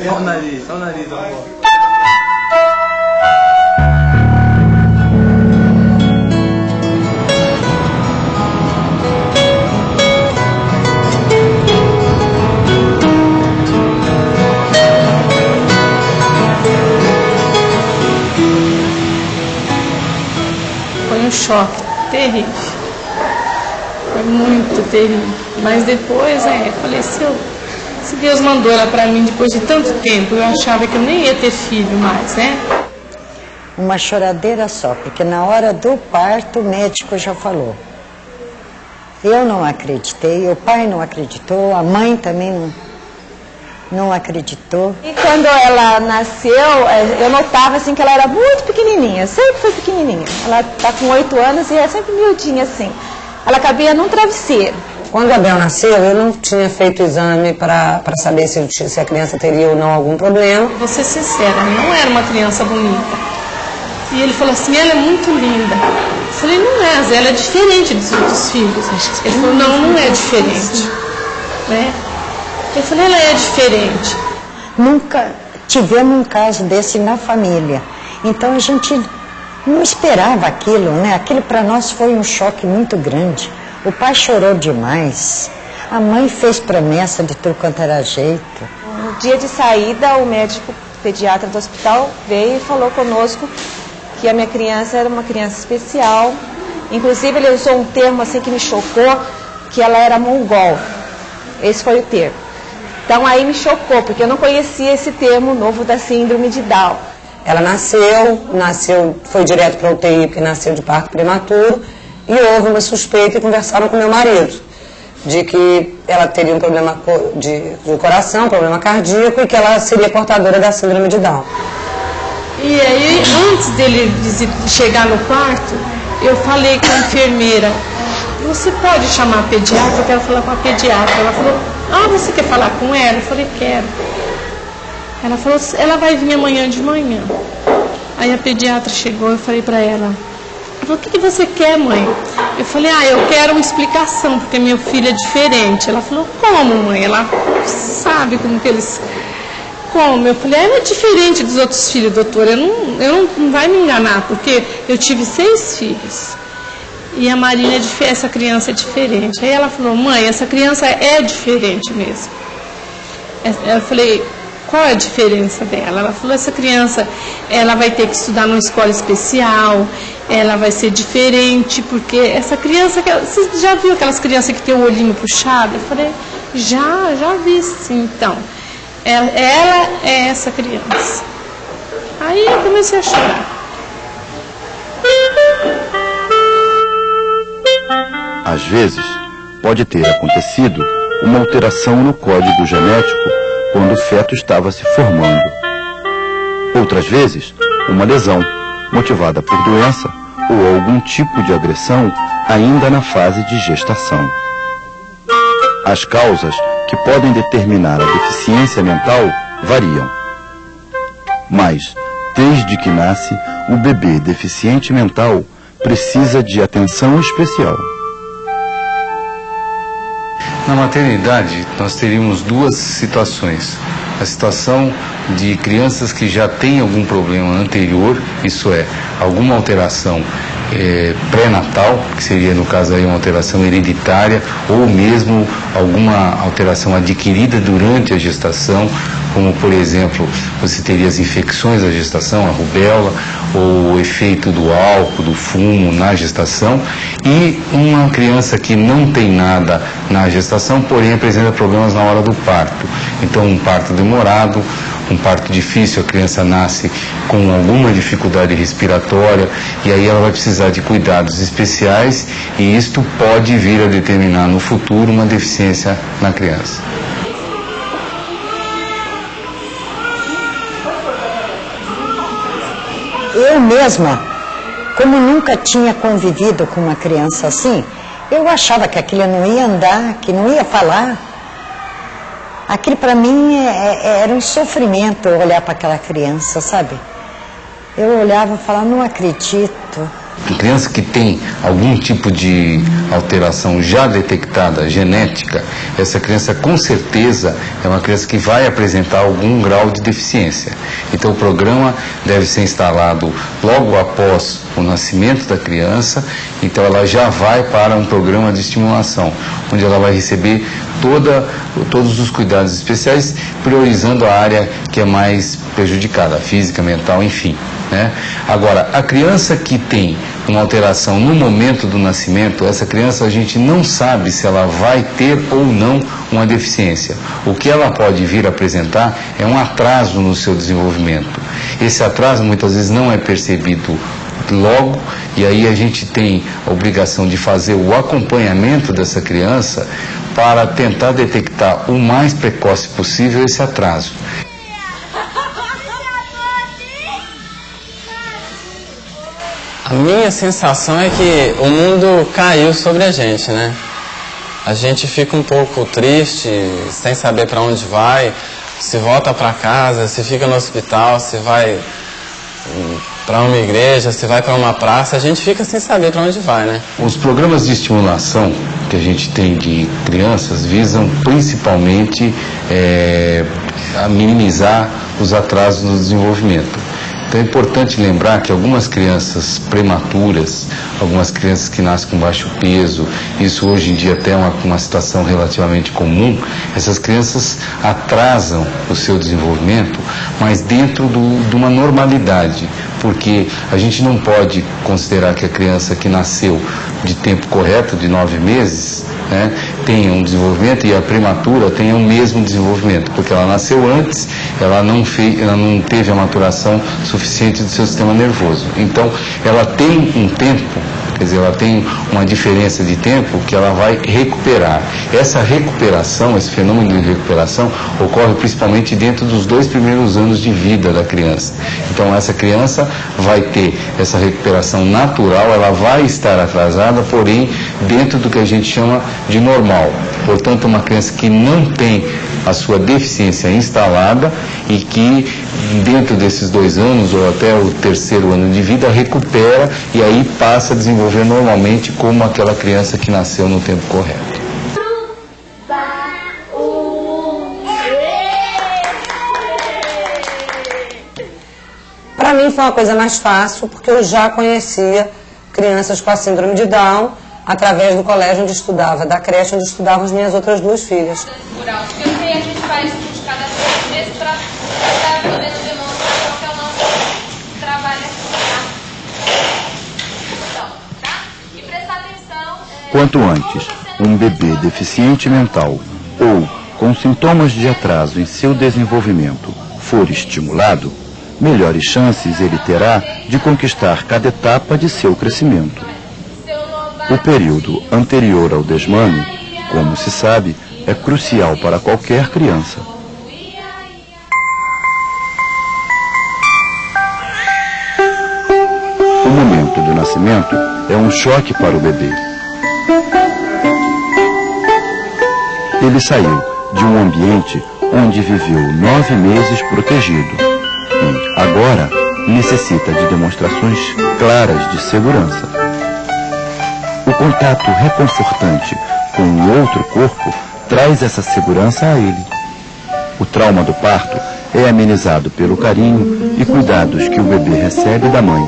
Olha o nariz, olha o nariz da avó. Foi um choque terrível. Foi muito terrível. Mas depois, faleceu. Se Deus mandou ela para mim depois de tanto tempo, eu achava que eu nem ia ter filho mais, né? Uma choradeira só, porque na hora do parto o médico já falou. Eu não acreditei, o pai não acreditou, a mãe também não acreditou. E quando ela nasceu, eu notava assim que ela era muito pequenininha, sempre foi pequenininha. Ela está com 8 anos e é sempre miudinha assim. Ela cabia num travesseiro. Quando a Bel nasceu, eu não tinha feito exame para saber se a criança teria ou não algum problema. Vou ser sincera, não era uma criança bonita. E ele falou assim, ela é muito linda. Eu falei, não é, Zé, ela é diferente dos outros filhos. Ele falou, não é diferente. Né? Eu falei, ela é diferente. Nunca tivemos um caso desse na família. Então a gente não esperava aquilo, né? Aquilo para nós foi um choque muito grande. O pai chorou demais. A mãe fez promessa de tudo quanto era jeito. No dia de saída, o médico pediatra do hospital veio e falou conosco que a minha criança era uma criança especial. Inclusive, ele usou um termo assim que me chocou, que ela era mongol. Esse foi o termo. Então, aí me chocou, porque eu não conhecia esse termo novo da síndrome de Down. Ela nasceu, foi direto para a UTI, porque nasceu de parto prematuro. E houve uma suspeita e conversaram com meu marido, de que ela teria um problema de coração, problema cardíaco, e que ela seria portadora da síndrome de Down. E aí, antes dele chegar no quarto, eu falei com a enfermeira, você pode chamar a pediatra? Eu quero falar com a pediatra. Ela falou, você quer falar com ela? Eu falei, quero. Ela falou, ela vai vir amanhã de manhã. Aí a pediatra chegou, eu falei para ela, o que você quer, mãe? Eu falei, eu quero uma explicação, porque meu filho é diferente. Ela falou, como, mãe? Ela sabe como que eles... Como? Eu falei, ela é diferente dos outros filhos, doutora. Eu não vai me enganar, porque eu tive 6 filhos. E a Marina, essa criança é diferente. Aí ela falou, mãe, essa criança é diferente mesmo. Eu falei, qual é a diferença dela? Ela falou, essa criança, ela vai ter que estudar numa escola especial, ela vai ser diferente, porque essa criança, você já viu aquelas crianças que tem o olhinho puxado? Eu falei, já vi sim, então. Ela é essa criança. Aí eu comecei a chorar. Às vezes, pode ter acontecido uma alteração no código genético quando o feto estava se formando. Outras vezes, uma lesão, motivada por doença ou algum tipo de agressão ainda na fase de gestação. As causas que podem determinar a deficiência mental variam. Mas, desde que nasce, o bebê deficiente mental precisa de atenção especial. Na maternidade, nós teríamos duas situações. A situação de crianças que já têm algum problema anterior, isso é, alguma alteração pré-natal, que seria no caso aí uma alteração hereditária, ou mesmo alguma alteração adquirida durante a gestação, como por exemplo, você teria as infecções da gestação, a rubéola, ou o efeito do álcool, do fumo na gestação, e uma criança que não tem nada na gestação, porém apresenta problemas na hora do parto. Então, um parto demorado, um parto difícil, a criança nasce com alguma dificuldade respiratória e aí ela vai precisar de cuidados especiais e isto pode vir a determinar no futuro uma deficiência na criança. Eu mesma, como nunca tinha convivido com uma criança assim, eu achava que aquilo não ia andar, que não ia falar. Aquilo para mim era um sofrimento olhar para aquela criança, sabe? Eu olhava e falava, não acredito. A criança que tem algum tipo de alteração já detectada, genética, essa criança com certeza é uma criança que vai apresentar algum grau de deficiência. Então o programa deve ser instalado logo após o nascimento da criança, então ela já vai para um programa de estimulação, onde ela vai receber todos os cuidados especiais, priorizando a área que é mais prejudicada, física, mental, enfim. Né? Agora, a criança que tem uma alteração no momento do nascimento, essa criança a gente não sabe se ela vai ter ou não uma deficiência. O que ela pode vir a apresentar é um atraso no seu desenvolvimento. Esse atraso muitas vezes não é percebido logo, e aí a gente tem a obrigação de fazer o acompanhamento dessa criança para tentar detectar o mais precoce possível esse atraso. A minha sensação é que o mundo caiu sobre a gente, né? A gente fica um pouco triste, sem saber para onde vai, se volta para casa, se fica no hospital, se vai para uma igreja, se vai para uma praça, a gente fica sem saber para onde vai, né? Os programas de estimulação que a gente tem de crianças visam principalmente a minimizar os atrasos no desenvolvimento. Então é importante lembrar que algumas crianças prematuras, algumas crianças que nascem com baixo peso, isso hoje em dia até é uma situação relativamente comum, essas crianças atrasam o seu desenvolvimento, mas dentro de uma normalidade, porque a gente não pode considerar que a criança que nasceu de tempo correto, de 9 meses, né, tenha um desenvolvimento e a prematura tenha o mesmo desenvolvimento, porque ela nasceu antes, ela não teve a maturação suficiente do seu sistema nervoso. Então, ela tem um tempo, quer dizer, ela tem uma diferença de tempo que ela vai recuperar. Essa recuperação, esse fenômeno de recuperação, ocorre principalmente dentro dos 2 primeiros anos de vida da criança. Então, essa criança vai ter essa recuperação natural, ela vai estar atrasada, porém, dentro do que a gente chama de normal. Portanto, uma criança que não tem a sua deficiência instalada e que dentro desses 2 anos ou até o 3º ano de vida recupera e aí passa a desenvolver normalmente como aquela criança que nasceu no tempo correto. Para mim foi uma coisa mais fácil, porque eu já conhecia crianças com a síndrome de Down através do colégio onde estudava, da creche onde estudavam as minhas outras 2 filhas. Porque a gente faz de cada 6 meses para estar podendo demonstrar qual que é o nosso trabalho aqui, tá? E prestar atenção... Quanto antes um bebê deficiente mental ou com sintomas de atraso em seu desenvolvimento for estimulado, melhores chances ele terá de conquistar cada etapa de seu crescimento. O período anterior ao desmame, como se sabe, é crucial para qualquer criança. O momento do nascimento é um choque para o bebê. Ele saiu de um ambiente onde viveu 9 meses protegido e, agora, necessita de demonstrações claras de segurança. O contato reconfortante com o outro corpo traz essa segurança a ele. O trauma do parto é amenizado pelo carinho e cuidados que o bebê recebe da mãe.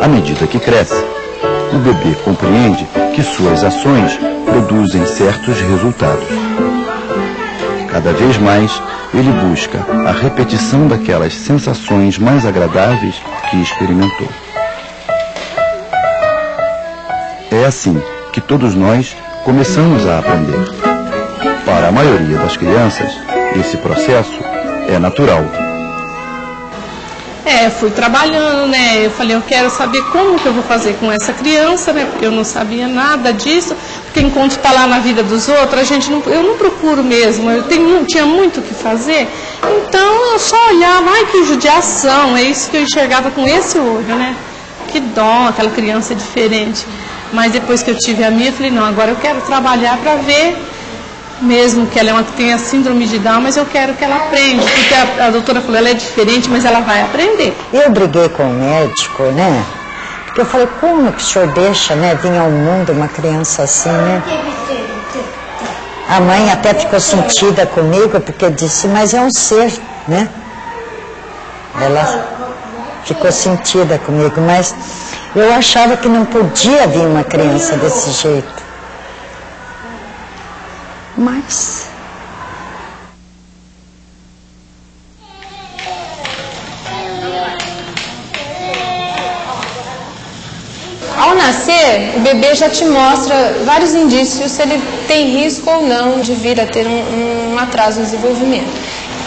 À medida que cresce, o bebê compreende que suas ações produzem certos resultados. Cada vez mais, ele busca a repetição daquelas sensações mais agradáveis que experimentou. É assim que todos nós começamos a aprender. Para a maioria das crianças, esse processo é natural. Fui trabalhando, né? Eu falei, eu quero saber como que eu vou fazer com essa criança, né? Porque eu não sabia nada disso. Porque enquanto está lá na vida dos outros, eu não procuro mesmo. Tinha muito o que fazer. Então eu só olhava, ai que judiação, é isso que eu enxergava com esse olho, né? Que dó, aquela criança diferente. Mas depois que eu tive a minha, eu falei, não, agora eu quero trabalhar para ver, mesmo que ela tenha síndrome de Down, mas eu quero que ela aprenda. Porque a doutora falou, ela é diferente, mas ela vai aprender. Eu briguei com o médico, né? Porque eu falei, como que o senhor deixa, né, vir ao mundo uma criança assim, né? A mãe até ficou sentida comigo, porque disse, mas é um ser, né? Ela ficou sentida comigo, mas eu achava que não podia vir uma criança desse jeito. Mas... Ao nascer, o bebê já te mostra vários indícios se ele tem risco ou não de vir a ter um atraso no desenvolvimento.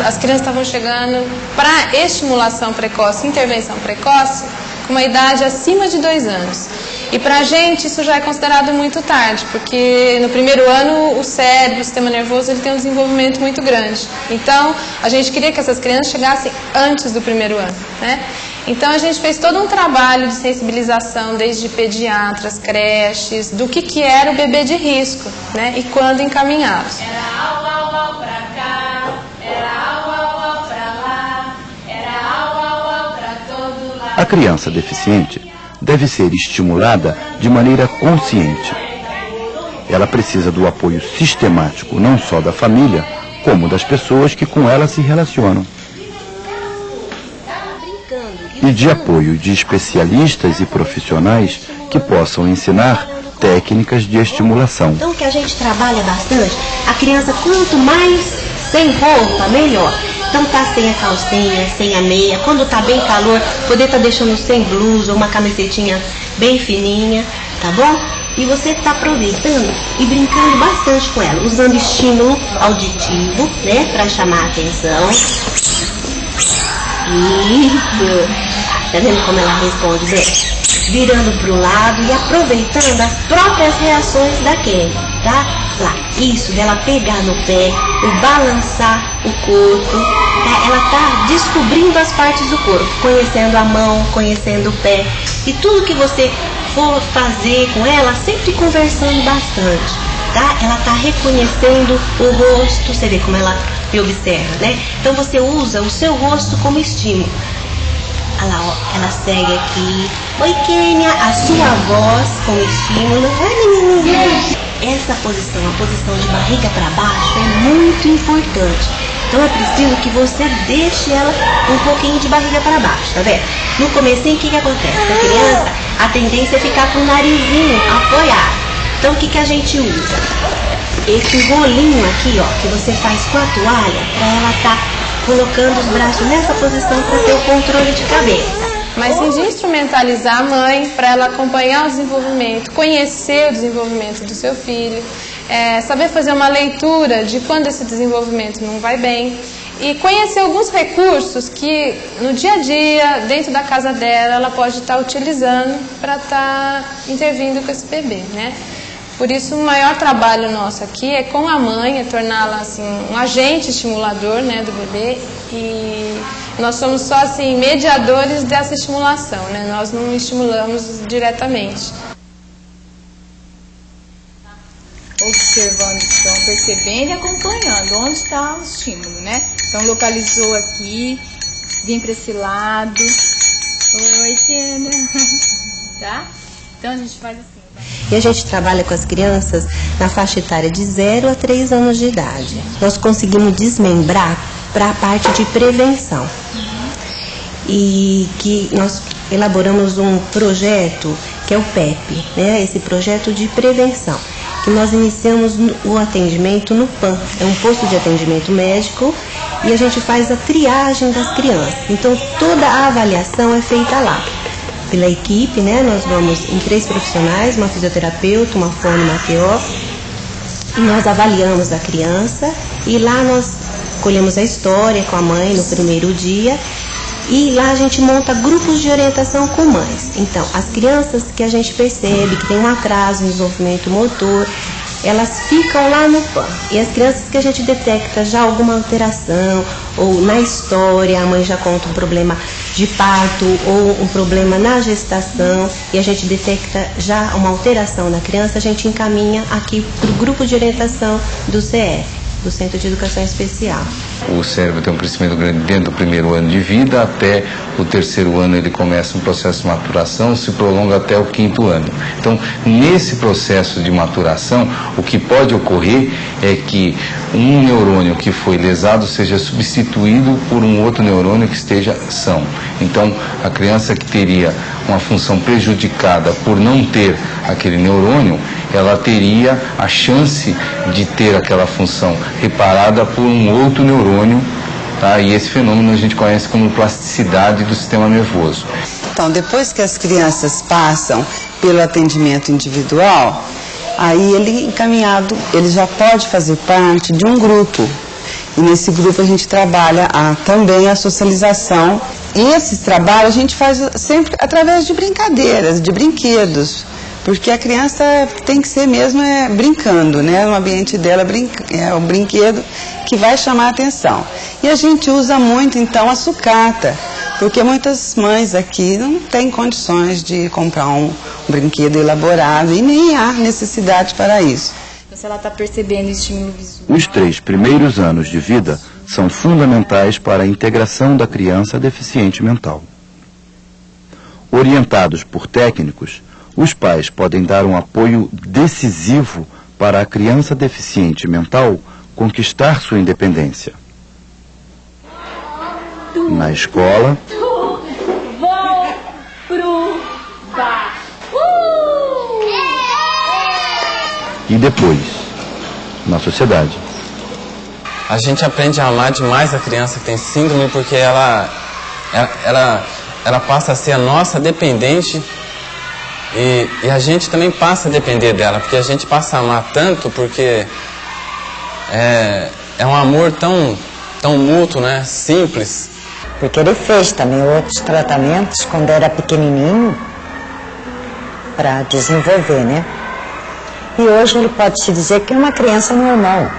As crianças estavam chegando para estimulação precoce, intervenção precoce, com uma idade acima de 2 anos. E para a gente isso já é considerado muito tarde, porque no primeiro ano o cérebro, o sistema nervoso, ele tem um desenvolvimento muito grande. Então, a gente queria que essas crianças chegassem antes do primeiro ano, né? Então, a gente fez todo um trabalho de sensibilização, desde pediatras, creches, do que era o bebê de risco, né? E quando encaminhados. Era au, au, au pra cá, era au, au, au pra lá, era au, au, au pra todo lado. A criança deficiente deve ser estimulada de maneira consciente. Ela precisa do apoio sistemático não só da família, como das pessoas que com ela se relacionam. E de apoio de especialistas e profissionais que possam ensinar técnicas de estimulação. Então, que a gente trabalha bastante, a criança quanto mais sem roupa, melhor. Então tá sem a calcinha, sem a meia, quando tá bem calor, poder tá deixando sem blusa ou uma camisetinha bem fininha, tá bom? E você tá aproveitando e brincando bastante com ela, usando estímulo auditivo, né, pra chamar a atenção. Isso! Tá vendo como ela responde bem? Virando pro lado e aproveitando as próprias reações da Kelly, tá? Lá, isso, dela pegar no pé, o balançar o corpo, tá? Ela tá descobrindo as partes do corpo, conhecendo a mão, conhecendo o pé. E tudo que você for fazer com ela, sempre conversando bastante, tá? Ela tá reconhecendo o rosto, você vê como ela me observa, né? Então você usa o seu rosto como estímulo. Olha lá, ó, ela segue aqui. Oi, Kênia, a sua voz como estímulo. Ai, menina. Essa posição, a posição de barriga para baixo, é muito importante. Então é preciso que você deixe ela um pouquinho de barriga para baixo, tá vendo? No comecinho, o que acontece? A criança, a tendência é ficar com o narizinho apoiado. Então o que a gente usa? Esse rolinho aqui, ó, que você faz com a toalha, para ela estar colocando os braços nessa posição para ter o controle de cabeça. Mas sim de instrumentalizar a mãe para ela acompanhar o desenvolvimento, conhecer o desenvolvimento do seu filho, saber fazer uma leitura de quando esse desenvolvimento não vai bem e conhecer alguns recursos que no dia a dia, dentro da casa dela, ela pode estar utilizando para estar intervindo com esse bebê, né? Por isso, o maior trabalho nosso aqui é com a mãe, é torná-la assim, um agente estimulador, né, do bebê e Nós somos só assim mediadores dessa estimulação, né? Nós não estimulamos diretamente. Observando, então, percebendo e acompanhando onde está o estímulo, né? Então, localizou aqui, vim para esse lado. Oi, Tiana. Tá? Então, a gente faz assim. E a gente trabalha com as crianças na faixa etária de 0 a 3 anos de idade. Nós conseguimos desmembrar para a parte de prevenção. E que nós elaboramos um projeto que é o PEP, né? Esse projeto de prevenção, que nós iniciamos o atendimento no PAN, é um posto de atendimento médico, e a gente faz a triagem das crianças. Então toda a avaliação é feita lá. Pela equipe, né? Nós vamos em 3 profissionais, uma fisioterapeuta, uma fono, uma TO, e nós avaliamos a criança, e lá nós colhemos a história com a mãe no primeiro dia, e lá a gente monta grupos de orientação com mães. Então, as crianças que a gente percebe que tem um atraso no desenvolvimento motor, elas ficam lá no PAN. E as crianças que a gente detecta já alguma alteração, ou na história a mãe já conta um problema de parto, ou um problema na gestação, e a gente detecta já uma alteração na criança, a gente encaminha aqui para o grupo de orientação do CF, do Centro de Educação Especial. O cérebro tem um crescimento grande dentro do primeiro ano de vida, até o terceiro ano ele começa um processo de maturação, se prolonga até o 5º ano. Então, nesse processo de maturação, o que pode ocorrer é que um neurônio que foi lesado seja substituído por um outro neurônio que esteja são. Então, a criança que teria uma função prejudicada por não ter aquele neurônio, ela teria a chance de ter aquela função reparada por um outro neurônio, tá? E esse fenômeno a gente conhece como plasticidade do sistema nervoso. Então, depois que as crianças passam pelo atendimento individual, aí ele já pode fazer parte de um grupo. E nesse grupo a gente trabalha também a socialização. E esses trabalhos a gente faz sempre através de brincadeiras, de brinquedos. Porque a criança tem que ser mesmo brincando, né? No ambiente dela é o brinquedo que vai chamar a atenção. E a gente usa muito, então, a sucata, porque muitas mães aqui não têm condições de comprar um brinquedo elaborado e nem há necessidade para isso. Então, se ela está percebendo o estímulo visual... Os 3 primeiros anos de vida são fundamentais para a integração da criança deficiente mental. Orientados por técnicos, os pais podem dar um apoio decisivo para a criança deficiente mental conquistar sua independência. Na escola, e depois, na sociedade. A gente aprende a amar demais a criança que tem síndrome porque ela passa a ser a nossa dependente. E a gente também passa a depender dela, porque a gente passa a amar tanto, porque é um amor tão mútuo, né? Simples. Porque ele fez também outros tratamentos quando era pequenininho para desenvolver, né? E hoje ele pode se dizer que é uma criança normal.